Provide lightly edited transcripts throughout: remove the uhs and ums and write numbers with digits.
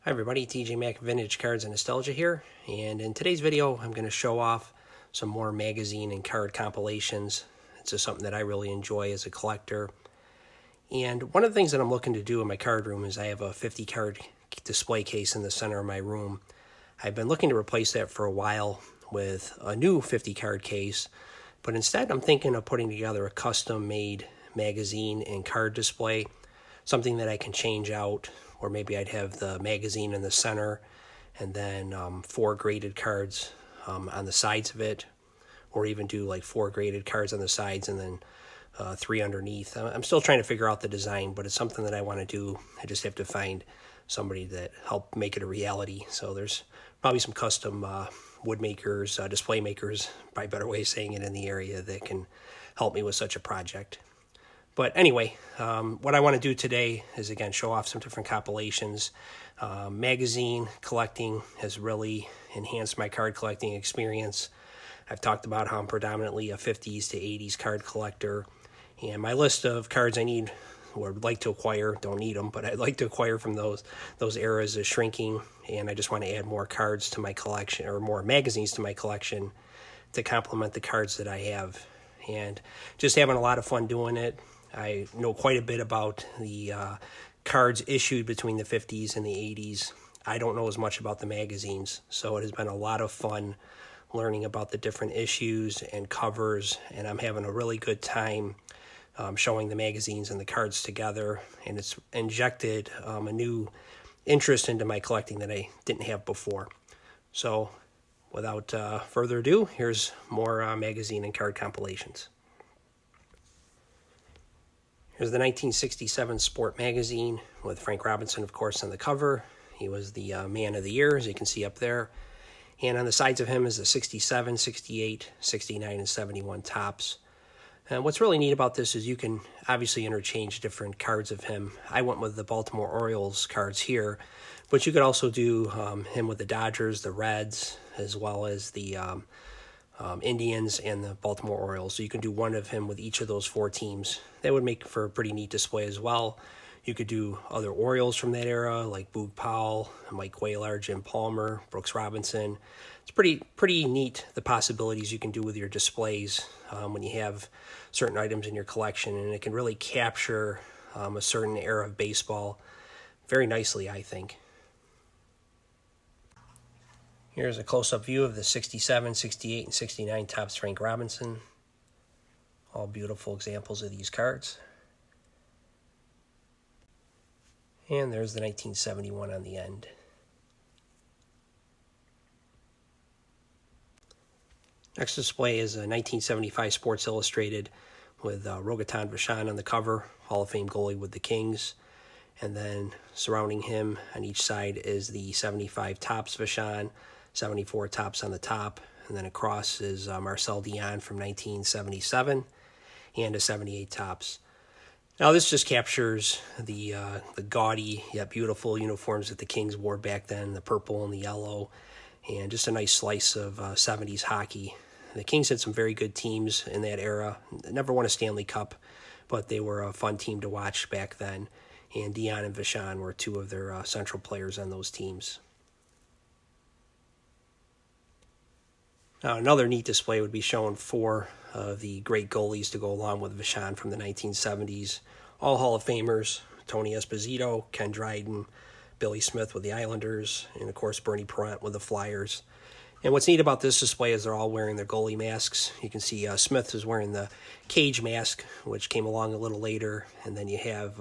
Hi everybody, TJ Mac Vintage Cards and Nostalgia here, and in today's video I'm going to show off some more magazine and card compilations. It's just something that I really enjoy as a collector. And one of the things that I'm looking to do in my card room is I have a 50 card display case in the center of my room. I've been looking to replace that for a while with a new 50 card case, but instead I'm thinking of putting together a custom made magazine and card display, something that I can change out, or maybe I'd have the magazine in the center and then 4 graded cards on the sides of it, or even do like 4 graded cards on the sides and then 3 underneath. I'm still trying to figure out the design, but it's something that I want to do. I just have to find somebody that help make it a reality. So there's probably some custom wood makers, display makers, probably a better way of saying it, in the area that can help me with such a project. But anyway, what I want to do today is, again, show off some different compilations. Magazine collecting has really enhanced my card collecting experience. I've talked about how I'm predominantly a 50s to 80s card collector, and my list of cards I need or would like to acquire, don't need them, but I'd like to acquire from those eras is shrinking, and I just want to add more cards to my collection, or more magazines to my collection, to complement the cards that I have. And just having a lot of fun doing it. I know quite a bit about the cards issued between the 50s and the 80s. I don't know as much about the magazines, so it has been a lot of fun learning about the different issues and covers, and I'm having a really good time showing the magazines and the cards together, and it's injected a new interest into my collecting that I didn't have before. So without further ado, here's more magazine and card compilations. Here's the 1967 Sport magazine with Frank Robinson, of course, on the cover. He was the man of the year, as you can see up there. And on the sides of him is the 67, 68, 69, and 71 tops. And what's really neat about this is you can obviously interchange different cards of him. I went with the Baltimore Orioles cards here, but you could also do him with the Dodgers, the Reds, as well as the Indians and the Baltimore Orioles. So you can do one of him with each of those 4 teams. That would make for a pretty neat display as well. You could do other Orioles from that era, like Boog Powell, Mike Cuellar, Jim Palmer, Brooks Robinson. It's pretty neat, the possibilities you can do with your displays when you have certain items in your collection, and it can really capture a certain era of baseball very nicely, I think. Here's a close-up view of the 67, 68, and 69 tops Frank Robinson. All beautiful examples of these cards. And there's the 1971 on the end. Next display is a 1975 Sports Illustrated with Rogaton Vachon on the cover, Hall of Fame goalie with the Kings. And then surrounding him on each side is the 75 tops Vachon, 74 tops on the top, and then across is Marcel Dionne from 1977 and a 78 tops. Now this just captures the gaudy yet beautiful uniforms that the Kings wore back then, the purple and the yellow, and just a nice slice of 70s hockey. The Kings had some very good teams in that era. Never won a Stanley Cup, but they were a fun team to watch back then, and Dionne and Vachon were 2 of their central players on those teams. Now, another neat display would be showing 4 of the great goalies to go along with Vachon from the 1970s. All Hall of Famers: Tony Esposito, Ken Dryden, Billy Smith with the Islanders, and of course Bernie Parent with the Flyers. And what's neat about this display is they're all wearing their goalie masks. You can see Smith is wearing the cage mask, which came along a little later, and then you have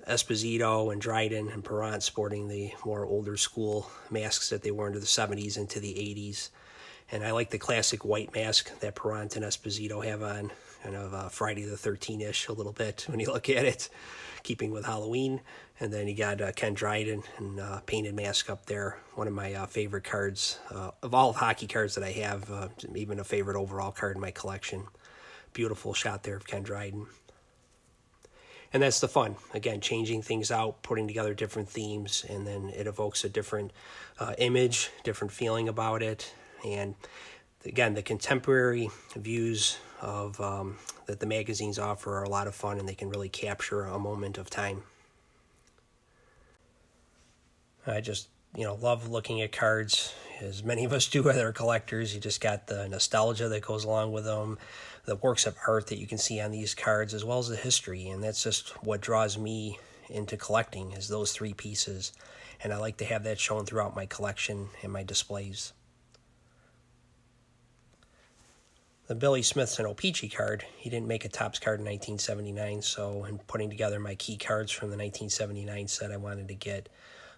Esposito and Dryden and Parent sporting the more older school masks that they wore into the 70s into the 80s. And I like the classic white mask that Parent and Esposito have on, kind of Friday the 13th-ish a little bit when you look at it, keeping with Halloween. And then you got Ken Dryden and painted mask up there. One of my favorite cards of all hockey cards that I have, even a favorite overall card in my collection. Beautiful shot there of Ken Dryden. And that's the fun. Again, changing things out, putting together different themes, and then it evokes a different image, different feeling about it. And again, the contemporary views of that the magazines offer are a lot of fun, and they can really capture a moment of time. I just, love looking at cards, as many of us do that are collectors. You just got the nostalgia that goes along with them, the works of art that you can see on these cards, as well as the history. And that's just what draws me into collecting, is those three pieces. And I like to have that shown throughout my collection and my displays. The Billy Smith's an O-Pee-Chee card. He didn't make a Topps card in 1979, so in putting together my key cards from the 1979 set, I wanted to get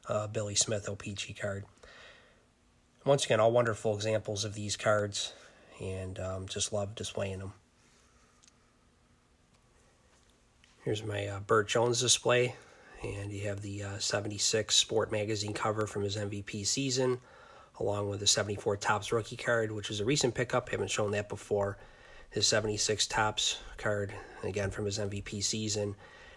a Billy Smith O-Pee-Chee card. Once again, all wonderful examples of these cards, and just love displaying them. Here's my Bert Jones display, and you have the 76 Sport Magazine cover from his MVP season, along with the 74 Topps rookie card, which is a recent pickup. Haven't shown that before. His 76 Topps card, again from his MVP season.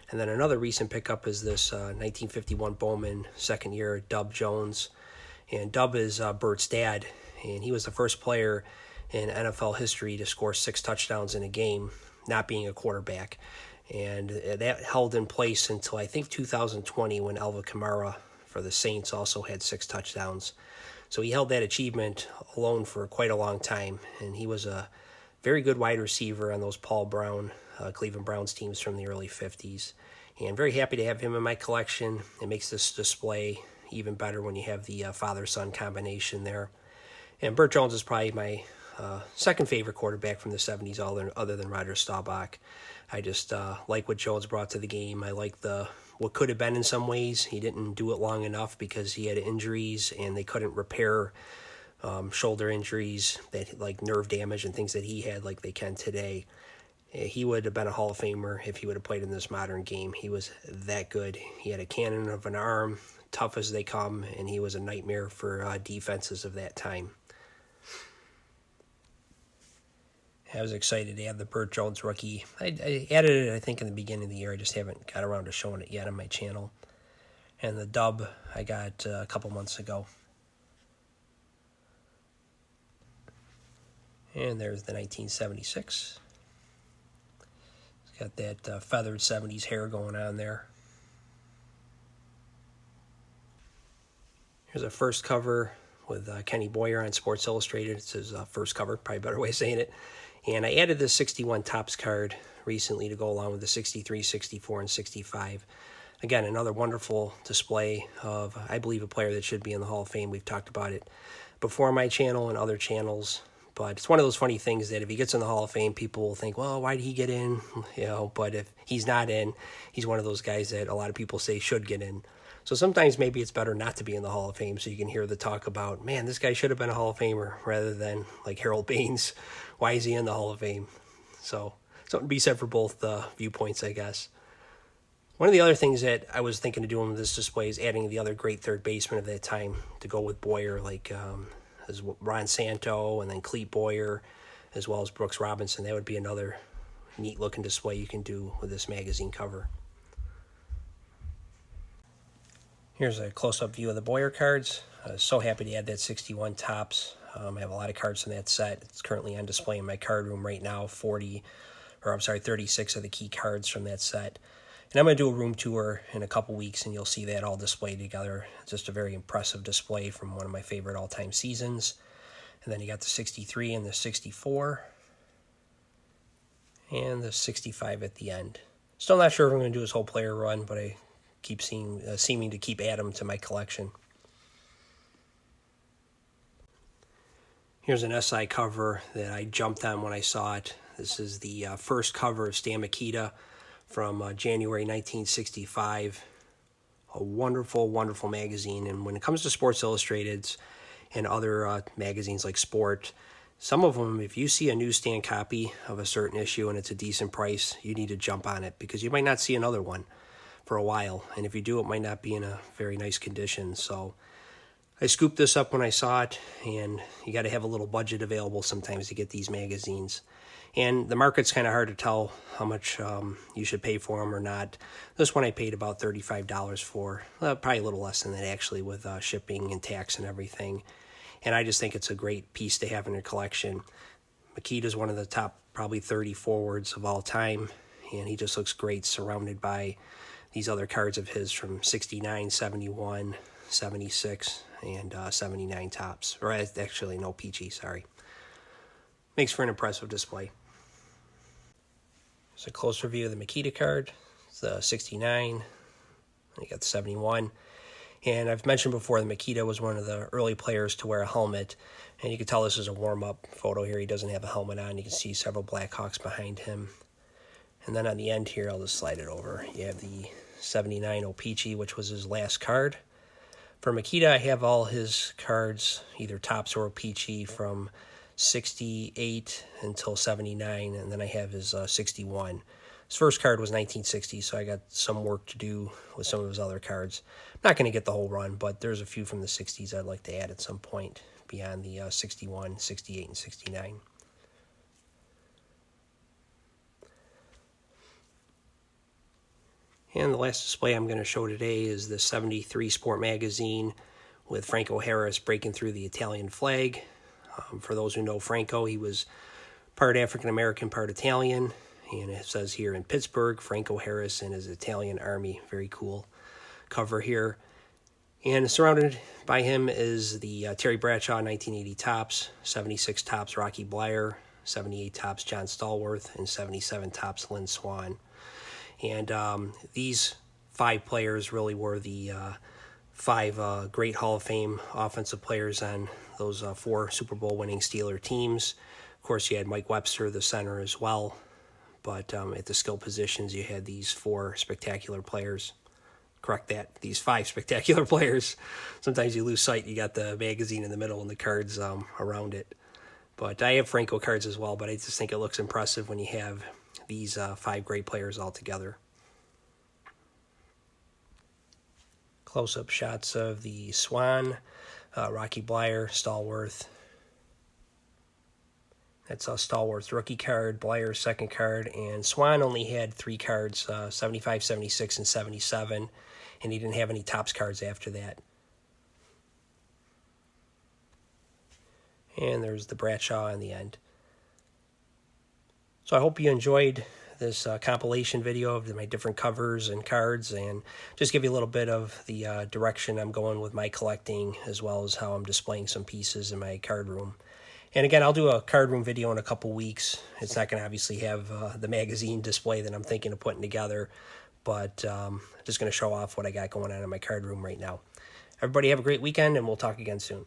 And then another recent pickup is this 1951 Bowman second year Dub Jones. And Dub is Bert's dad, and he was the first player in NFL history to score 6 touchdowns in a game, not being a quarterback. And that held in place until I think 2020, when Alvin Kamara for the Saints also had 6 touchdowns. So he held that achievement alone for quite a long time, and he was a very good wide receiver on those Paul Brown, Cleveland Browns teams from the early 50s. And very happy to have him in my collection. It makes this display even better when you have the father-son combination there. And Bert Jones is probably my second favorite quarterback from the 70s, other than Roger Staubach. I just like what Jones brought to the game. I like what could have been in some ways. He didn't do it long enough because he had injuries, and they couldn't repair shoulder injuries, that like nerve damage and things that he had like they can today. He would have been a Hall of Famer if he would have played in this modern game. He was that good. He had a cannon of an arm, tough as they come, and he was a nightmare for defenses of that time. I was excited to have the Bert Jones rookie. I added it, I think, in the beginning of the year. I just haven't got around to showing it yet on my channel. And the Dub I got a couple months ago. And there's the 1976. It's got that feathered 70s hair going on there. Here's a first cover with Kenny Boyer on Sports Illustrated. It's his first cover, probably a better way of saying it. And I added this 61 Topps card recently to go along with the 63, 64, and 65. Again, another wonderful display of, I believe, a player that should be in the Hall of Fame. We've talked about it before on my channel and other channels. But it's one of those funny things that if he gets in the Hall of Fame, people will think, well, why did he get in? But if he's not in, he's one of those guys that a lot of people say should get in. So sometimes maybe it's better not to be in the Hall of Fame, so you can hear the talk about, man, this guy should have been a Hall of Famer, rather than like Harold Baines. Why is he in the Hall of Fame? So something to be said for both viewpoints, I guess. One of the other things that I was thinking of doing with this display is adding the other great third baseman of that time to go with Boyer, like as Ron Santo and then Clete Boyer, as well as Brooks Robinson. That would be another neat-looking display you can do with this magazine cover. Here's a close-up view of the Boyer cards. So happy to add that 61 Topps. I have a lot of cards from that set. It's currently on display in my card room right now, 36 of the key cards from that set. And I'm going to do a room tour in a couple weeks, and you'll see that all displayed together. It's just a very impressive display from one of my favorite all-time seasons. And then you got the 63 and the 64. And the 65 at the end. Still not sure if I'm going to do this whole player run, but I keep seeming to keep adding them to my collection. Here's an SI cover that I jumped on when I saw it. This is the first cover of Stan Mikita from January 1965. A wonderful, wonderful magazine. And when it comes to Sports Illustrated and other magazines like Sport, some of them, if you see a newsstand copy of a certain issue and it's a decent price, you need to jump on it, because you might not see another one for a while. And if you do, it might not be in a very nice condition. So I scooped this up when I saw it, and you got to have a little budget available sometimes to get these magazines. And the market's kind of hard to tell how much you should pay for them or not. This one I paid about $35 for, probably a little less than that actually, with shipping and tax and everything. And I just think it's a great piece to have in your collection. Mikita's one of the top probably 30 forwards of all time, and he just looks great surrounded by these other cards of his from 69, 71, 76, and 79 tops. Or actually, no, peachy, sorry. Makes for an impressive display. It's a close review of the Mikita card. It's the 69. You got the 71. And I've mentioned before the Mikita was one of the early players to wear a helmet. And you can tell this is a warm-up photo here. He doesn't have a helmet on. You can see several Blackhawks behind him. And then on the end here, I'll just slide it over. You have the 79 O-Pee-Chee, which was his last card. For Mikita, I have all his cards, either tops or O-Pee-Chee, from 68 until 79, and then I have his 61. His first card was 1960, so I got some work to do with some of his other cards. I'm not going to get the whole run, but there's a few from the 60s I'd like to add at some point beyond the 61, 68, and 69. And the last display I'm going to show today is the 73 Sport Magazine with Franco Harris breaking through the Italian flag. For those who know Franco, he was part African-American, part Italian. And it says here in Pittsburgh, Franco Harris and his Italian army. Very cool cover here. And surrounded by him is the Terry Bradshaw 1980 tops, 76 tops Rocky Bleier, 78 tops John Stallworth, and 77 tops Lynn Swann. And these 5 players really were the 5 great Hall of Fame offensive players on those 4 Super Bowl winning Steeler teams. Of course, you had Mike Webster, the center, as well. But at the skill positions, you had these 4 spectacular players. Correct that, these 5 spectacular players. Sometimes you lose sight. You got the magazine in the middle and the cards around it. But I have Franco cards as well, but I just think it looks impressive when you have these 5 great players all together. Close-up shots of the Swan, Rocky Bleier, Stallworth. That's a Stallworth rookie card, Bleier second card, and Swan only had 3 cards, 75, 76, and 77, and he didn't have any tops cards after that. And there's the Bradshaw in the end. So I hope you enjoyed this compilation video of my different covers and cards, and just give you a little bit of the direction I'm going with my collecting, as well as how I'm displaying some pieces in my card room. And again, I'll do a card room video in a couple weeks. It's not going to obviously have the magazine display that I'm thinking of putting together, but I'm just going to show off what I got going on in my card room right now. Everybody have a great weekend, and we'll talk again soon.